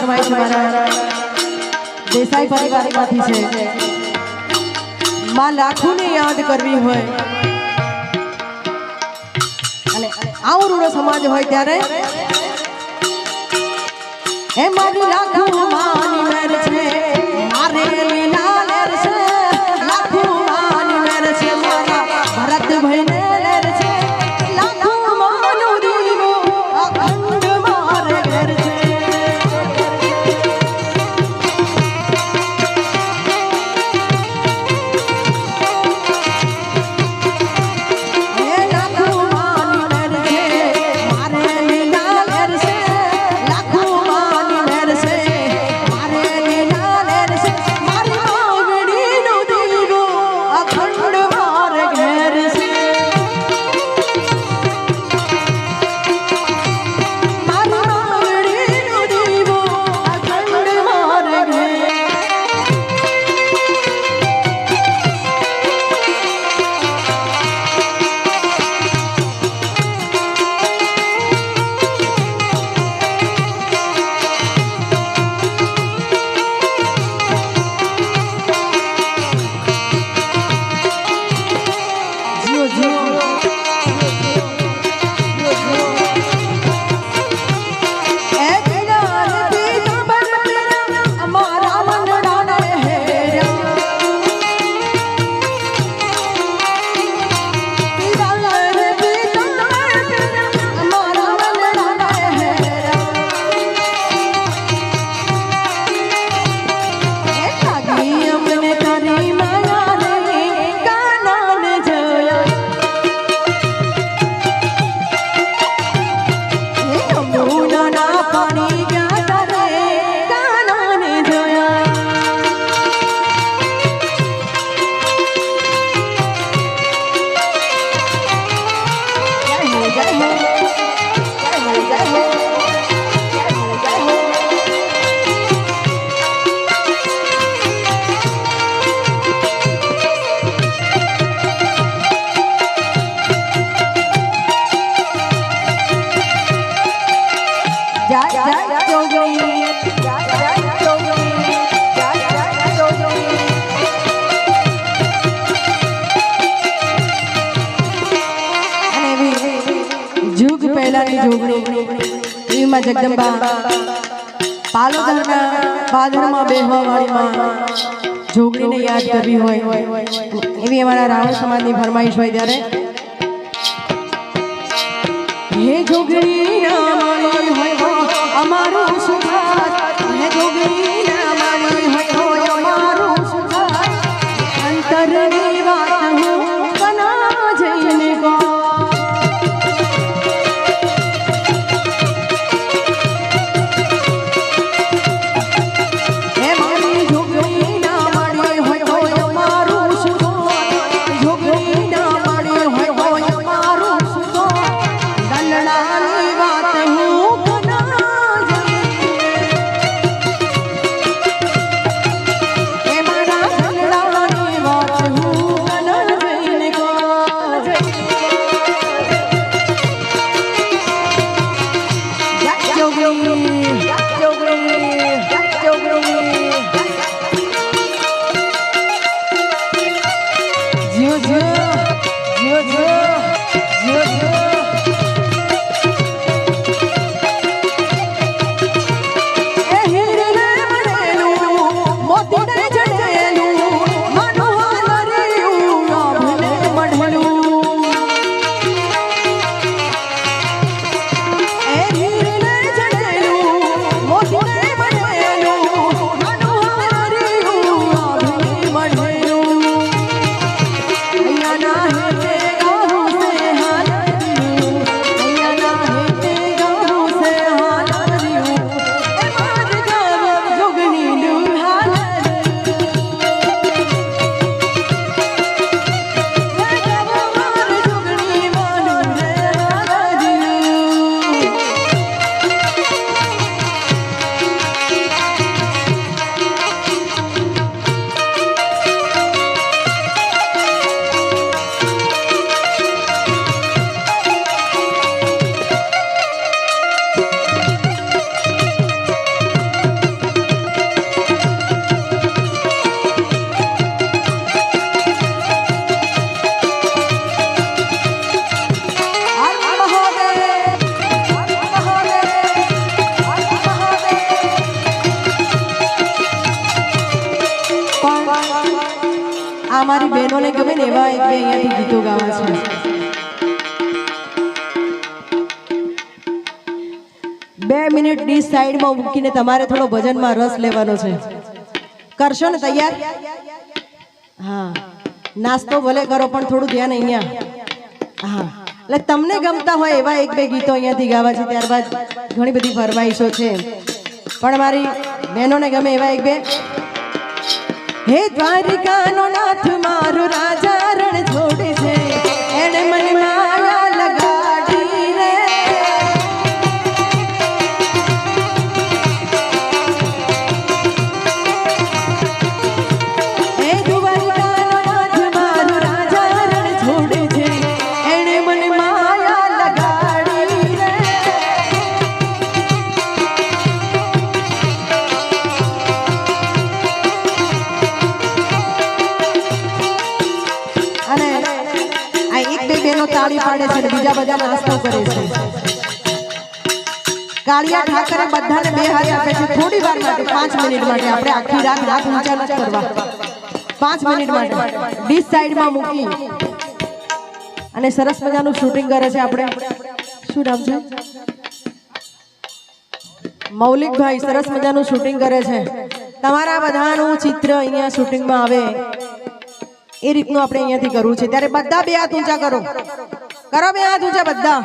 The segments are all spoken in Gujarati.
फरमाइश मारा देसाई परिवार माथी छे मां लाखों ने याद करवी होय અને આવો રૂડો સમાજ હોય ત્યારે હે મારી લાખો માની મેર છે મારે લીલા લેર છે લાખો માની મેર છે મારા ભરત ભાઈને લેર છે લાખો માનો દીવો અખંડ મારે ઘેર છે जगदंबा पालोदरना पादरमा बेहवा वाली मां जोगणी ने याद करवी होय एवी हमारा रावण समाज ની ફરમાઈશ હોય ત્યારે हे जोगणी ना मानी होय અમારો સુખાત हे जोगणी ना मानी होय અમારો સુખાત અંતરની વાત હું કના જઈને ગો बात મારી બહેનોને ગમે ને એવા એક બે અહીંયાથી ગીતો ગાવા છે. 2 મિનિટ ડીશ સાઈડમાં મૂકીને તમારે થોડો ભજનમાં રસ લેવાનો છે. કરશો ને તૈયાર? હા, નાસ્તો ભલે કરો પણ થોડું ધ્યાન અહીંયા. હા, એટલે તમને ગમતા હોય એવા એક બે ગીતો અહીંયાથી ગાવા છે. ત્યારબાદ ઘણી બધી ફરમાઈશો છે પણ મારી બહેનોને ગમે એવા એક બે. હે દ્વારિકાનો નાથ મારો રાજા રણ છોડે છે, એણે મને માયા લગાડી રે. હે દ્વારિકાનો નાથ મારો રાજા રણ છોડે છે, એણે મને માયા લગાડી રે. અને આ એક બે બેનો તાળી પાડે છે, બીજા બધા નાસ્તો કરે છે. કાળિયા ઠાકરે બધાને 2 હાથ આપે છે થોડી વાર માટે, 5 મિનિટ માટે. આપણે આખી રાત હાથ ઊંચા નથી કરવા, 5 મિનિટ માટે ડીશ સાઈડમાં મૂકી અને સરસ મજાનું શૂટિંગ કરે છે. આપણે શું નામ છે? મૌલિકભાઈ સરસ મજાનું શૂટિંગ કરે છે. તમારા બધાનું ચિત્ર અહીંયા શૂટિંગમાં આવે એ રીતનું આપણે અહીંયાથી કરવું છે. ત્યારે બધા 2 હાથ ઊંચા કરો, કરો 2 હાથ ઊંચા બધા.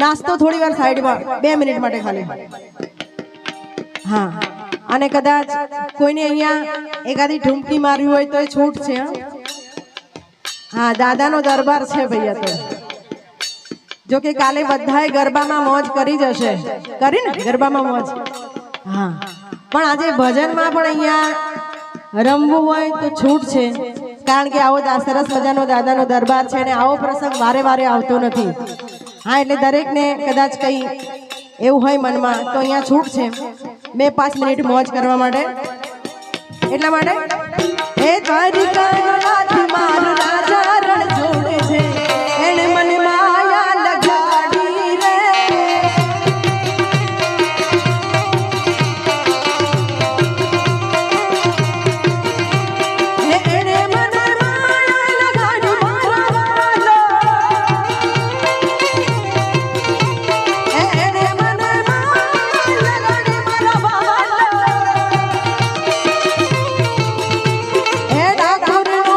નાસ્તો થોડી વાર સાઈડમાં 2 મિનિટ માટે ખાલી. હા, અને કદાચ કોઈને અહીંયા એકાદી ઠુમકી મારવી હોય તો એ છૂટ છે. હા, દાદાનો દરબાર છે ભૈયા. તો જો કે કાલે બધાએ ગરબામાં મોજ કરી જશે, કરી ને ગરબામાં મોજ. હા, પણ આજે ભજનમાં પણ અહીંયા રમવું હોય તો છૂટ છે, કારણ કે આવો સરસ મજાનો દાદાનો દરબાર છે અને આવો પ્રસંગ વારે વારે આવતો નથી. હા, એટલે દરેકને કદાચ કંઈ એવું હોય મનમાં તો અહીંયા છૂટ છે 2-5 મિનિટ મોજ કરવા માટે. એટલા માટે હે દ્વારિકાનો નાથ મારો રાજા રણ છોડે છે, એણે મને માયા લગાડી રે. એણે મને માયા લગાડી મારા વાલો, એણે મને માયા લગાડી મારા વાલો. હે ડાકોરનો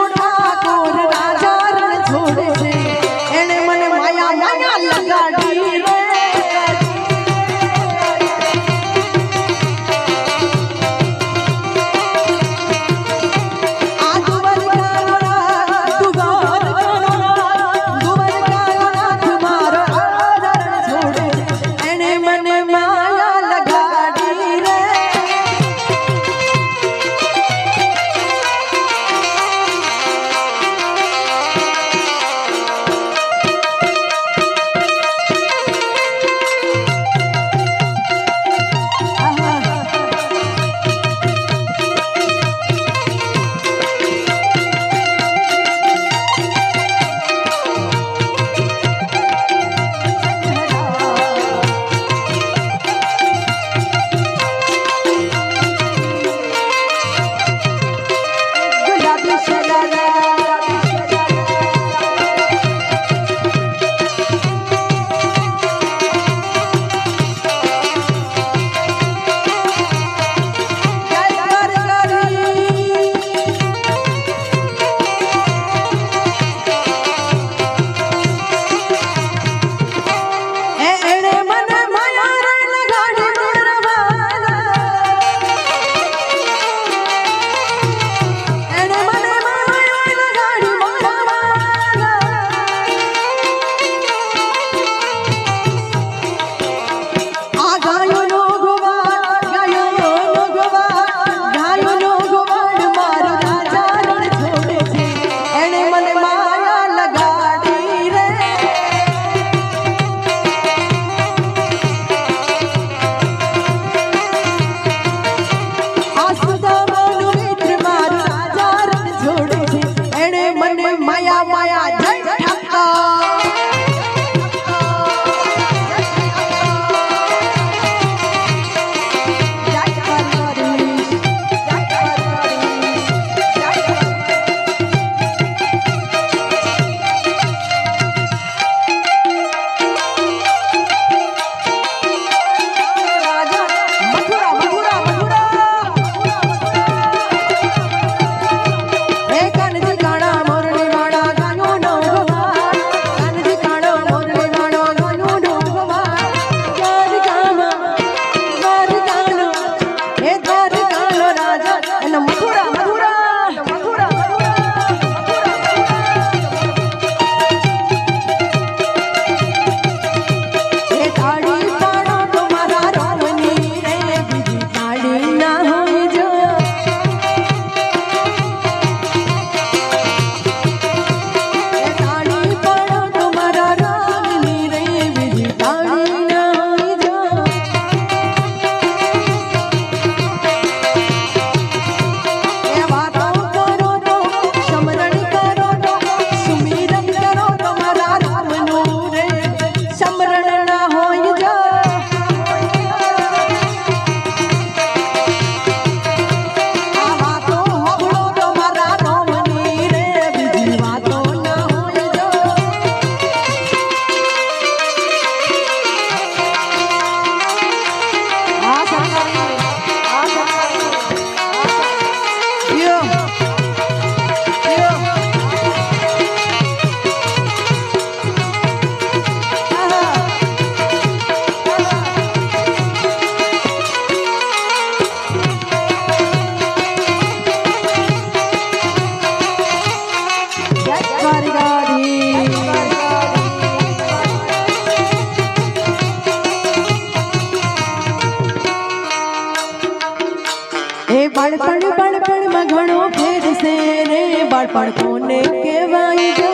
બાળપણ કોને કહેવાય જો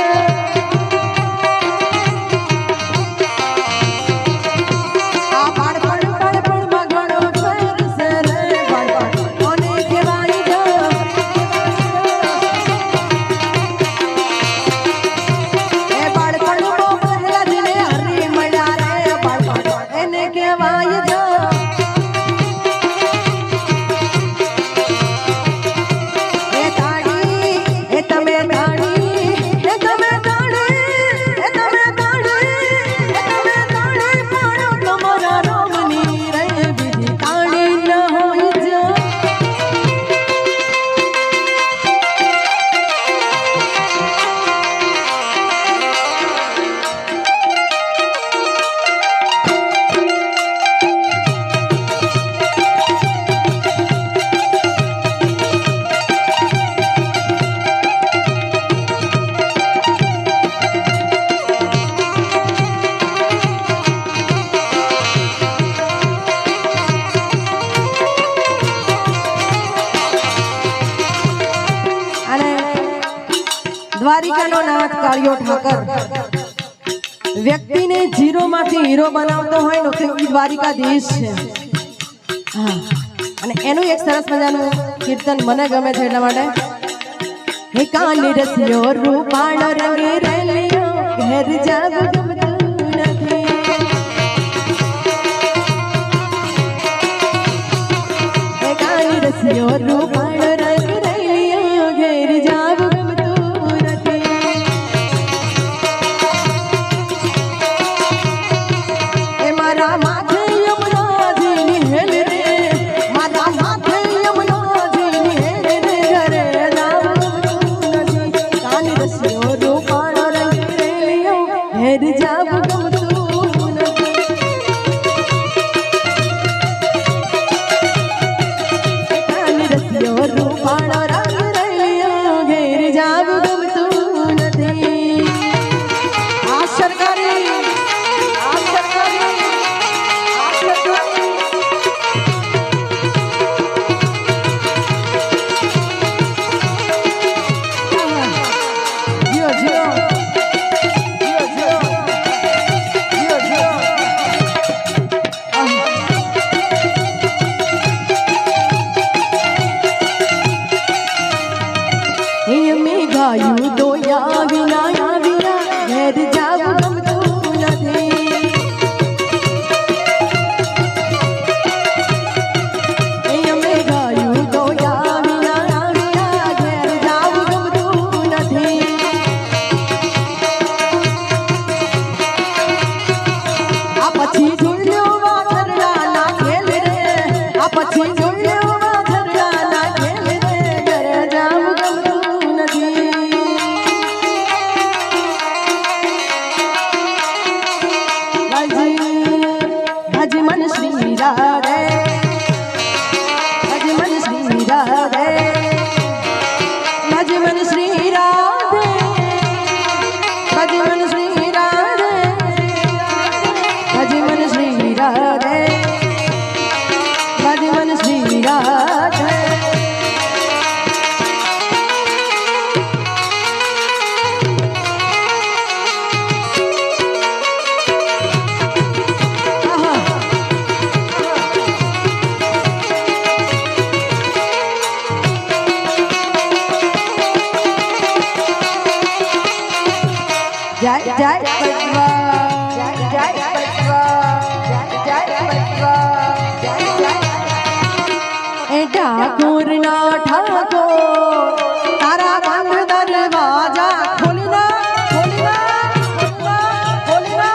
આ બાળપણ બાળપણમાં ઘણો ફેર છે રે બાળપણ કોને કહેવાય જો એ બાળપણમાં પહેલા દિને હરી મળ્યા રે બાળપણ એને કહેવાય જો દ્વારિકાનો નાથ કાળિયો ઠાકર વ્યક્તિને જીરો માંથી હીરો બનાવતો હોય ને તો એ દ્વારિકાધીશ છે હા અને એનું એક સરસ મજાનું કીર્તન મને ગમે છે એટલા માટે હે કાલી રસિયો રૂપાળો રંગ રેલિયો ઘેર જાવ ગમતું નથી હે કાલી રસિયો રૂપાળો રંગ રેલિયો ઘેર જાવ ગાયું તો વિના આવ્યા ઘેર જાવ ગમતું નથી અમે ગાયું તો વિના આવ્યા ઘેર જાવ ગમતું નથી આ પછી જોડ્યો વાછરડા ના ખેલ રે આ પછી જોડ્યો વાછરડા ના ખેલ રે ઘેર જાવ ગમતું નથી ભજમન શ્રી રાધે ભજમન શ્રી રાધે ભજમન શ્રી રાધે ભજમન શ્રી રાધે ભજમન શ્રી રાધે ભજમન શ્રી રાધે जय जय बजवा जय जय बजवा जय जय बजवा जय जय ए ठाकुर ना ठाकुर तारा बंद दरवाजा खोलना खोलना खोलना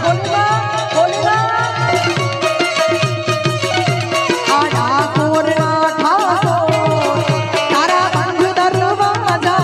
खोलना खोलना आ ठाकुर ना ठाकुर तारा बंद दरवाजा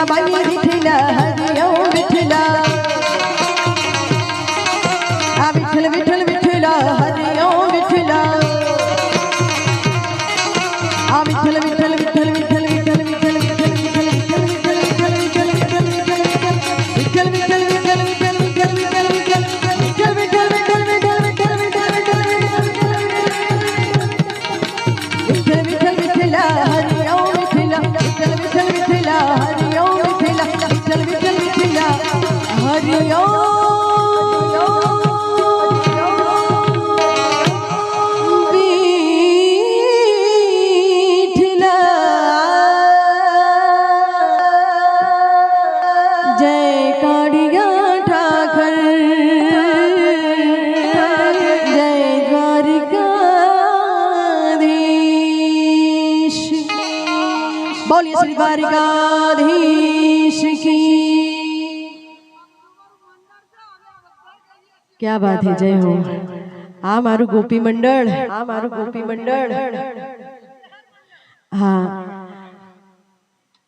बाई विठ्ठल हरिओम विठ्ठल आ विठ्ठल विठ्ठल विठ्ठल हरिओम विठ्ठल आ विठ्ठल विठ्ठल विठ्ठल विठ्ठल विठ्ठल विठ्ठल बोलिए श्री द्वारिकाधीश की। क्या बात है, जय हो। आ मारू गोपी मंडल, आ मारू गोपी मंडल। हाँ,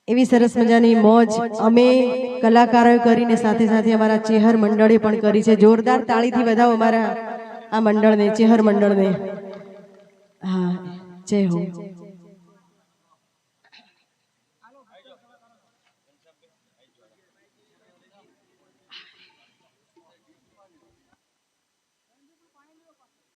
एवी सरस मजानी मौज अमे कलाकारोए करीने साथे साथे अमारा चेहर मंडळे पण करी छे। जोरदार ताळीथी વધાવો અમારા આ મંડળને, ચેહર મંડળને। हाँ, जय हो।